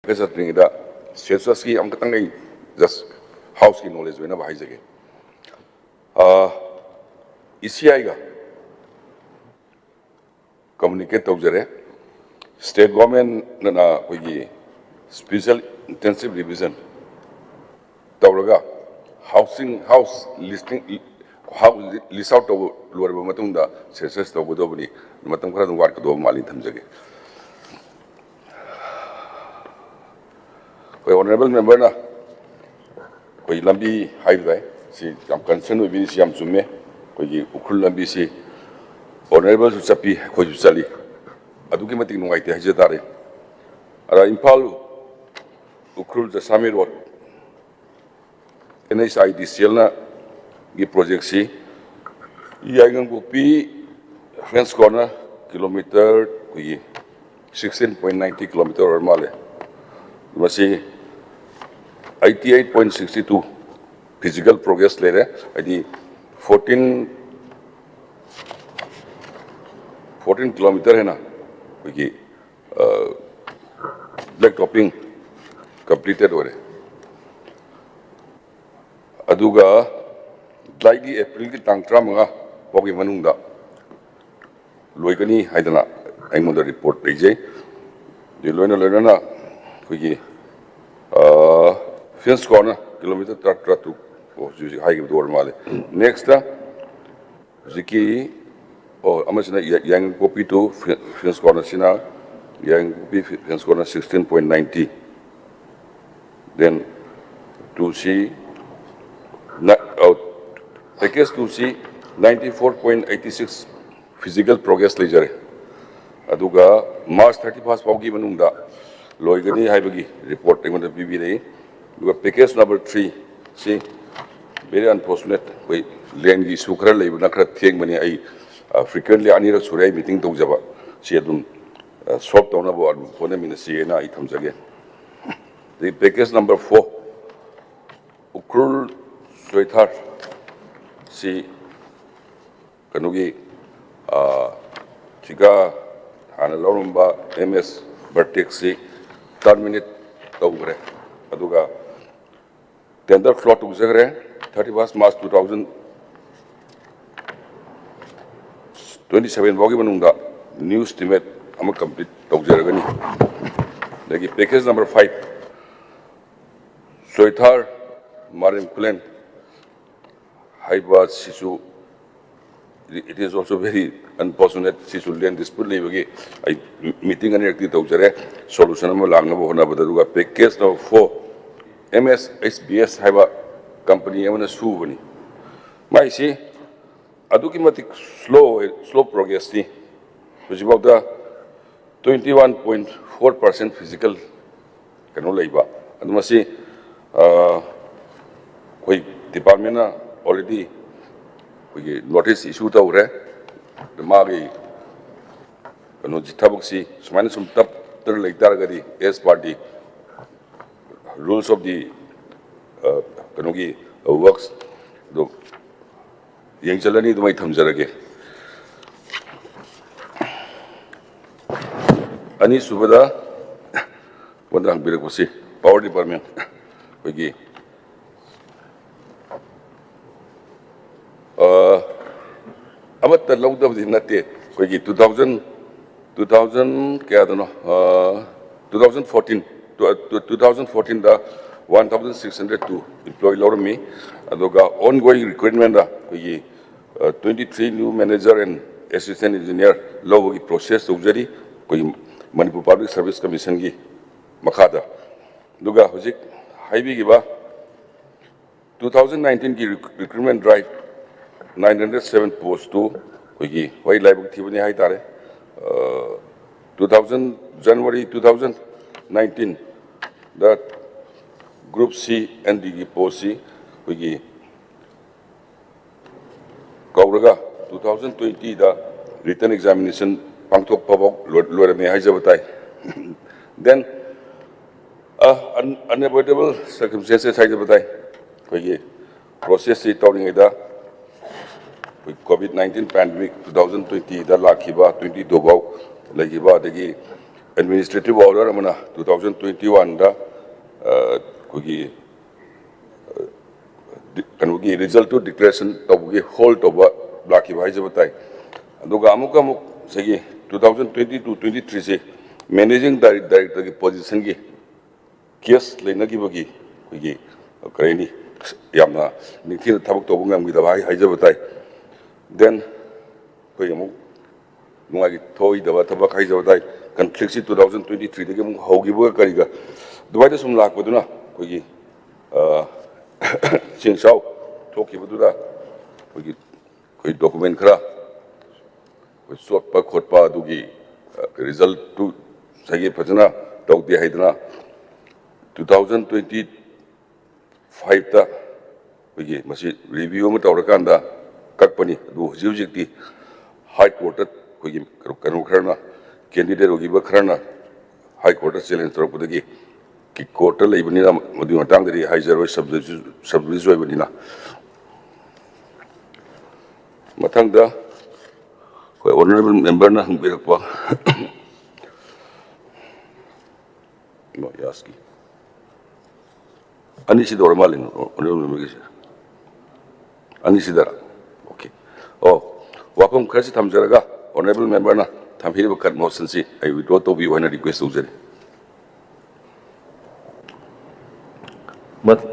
Visiting the Shelsaski, I'm getting just house knowledge whenever I say. ECI communicate to state government na special intensive revision. Tauraga house listing house list out of lower Matunda, Shelses to Budobani, Matamkara work to Mali Tamjagi. Honorable member na koi lambi highway si am concern with si am summe koi ukul lambi si honorable sapi koi sali aduki matik nungai te hajatare ara impal ukul the Sami road NHIDCL na gi project si iyangang bupi fence corner kilometer koi 16.90 kilometer or male masi 88.62 physical progress later. I did 14 kilometer है ना क्योंकि black topping completed हो रहे अदुगा लाइकी अप्रैल की तांगट्रा मंगा पॉकी मनुंगा लोइकनी हाइदना ऐमुंदा report लेजे ये लोइना ना क्योंकि fence corner kilometer tratu high door male next ziki amasina yang copy to fence corner sina yang copy fence corner 16.90 then to see package to see 94.86 physical progress ledger aduga March 31st paugi manungda loigani haibagi report engona BB package number 3 see very unfortunate we land gi sukra leibu nakra theng mani ai frequently anira surai meeting to jaba si adum solve tawna bo phone mina si na I thamjage the package number 4 ukrul soithar si kanugi chiga hana lorumba MS vertex si terminate tawgre aduga tender flow to Zagre, 31st March 2027 Bogimanunda, new estimate, I'm complete Togzeragani. The package number 5, Soithar Marim Kulen, Haiba Sisu. It is also very unfortunate Sisu Len dispute leave I meeting an active Togzere, solution of Langabona, but the package number 4. MS SBS haiba company amana suvani mai si aduki matik slow progress ni which about the 21.4% physical kanu leiba aduma si koi department na already koi notice issue ta ure the magi kanu jithabuk si sumana sum tap ter leitar gadi as party rules of the works do yang jalani do mai thamjarage ani subada wanda birakosi power department kogi amat lawda dinate kogi 2000 kya dono 2014 the 1,602 employee law me adoga ongoing recruitment 23 new manager and assistant engineer law process ujari koi Manipur Public Service Commission gi makhada duga hojik haibi gi ba 2019 gi recruitment drive 907 post to koi gi wai laibuk thibani hai tare 2000 January 2019 that Group C and the Post C, we Kauraga 2020 the written examination Pangtok Pabok Lord May Hajabatai. Then unavoidable circumstances Hajabatai, we process it telling it with COVID-19 pandemic 2020 the Lakiba 20 Dobau Lakiba the administrative order amana 2021 da kogi kanugi result to declaration tobugi hold toba blaki bhai jabatai aduga amuk segi 2020 to 23 se managing director ki position gi case lena gi bagi kogi kareni yamna nikhi thabak tobu ngam gi da bhai hai jabatai then koi amuk nungagi thoi da thabak hai jabatai conflict 2023 dagi amuk hogi bu kariga dubai da sum lak baduna kogi Sing Sao, talk about that. We document kara, we sort pa khot pa dugi result to sagi pachana talk di haidana 2025 ta we masi review ma tawrakanda kakpani du hujik high court we kanu kharna candidate ogi ba kharna high court challenge tor pudagi ki court lai bani na modi matang dari high zero subject joy bani na matang da ko honorable member na hangbirak pa no yaski ani si dor malin honorable member gisa ani si dara okay oh wapam khasi thamjaraga honorable member na thamhiri bakat motion si I withdraw to be one request ujare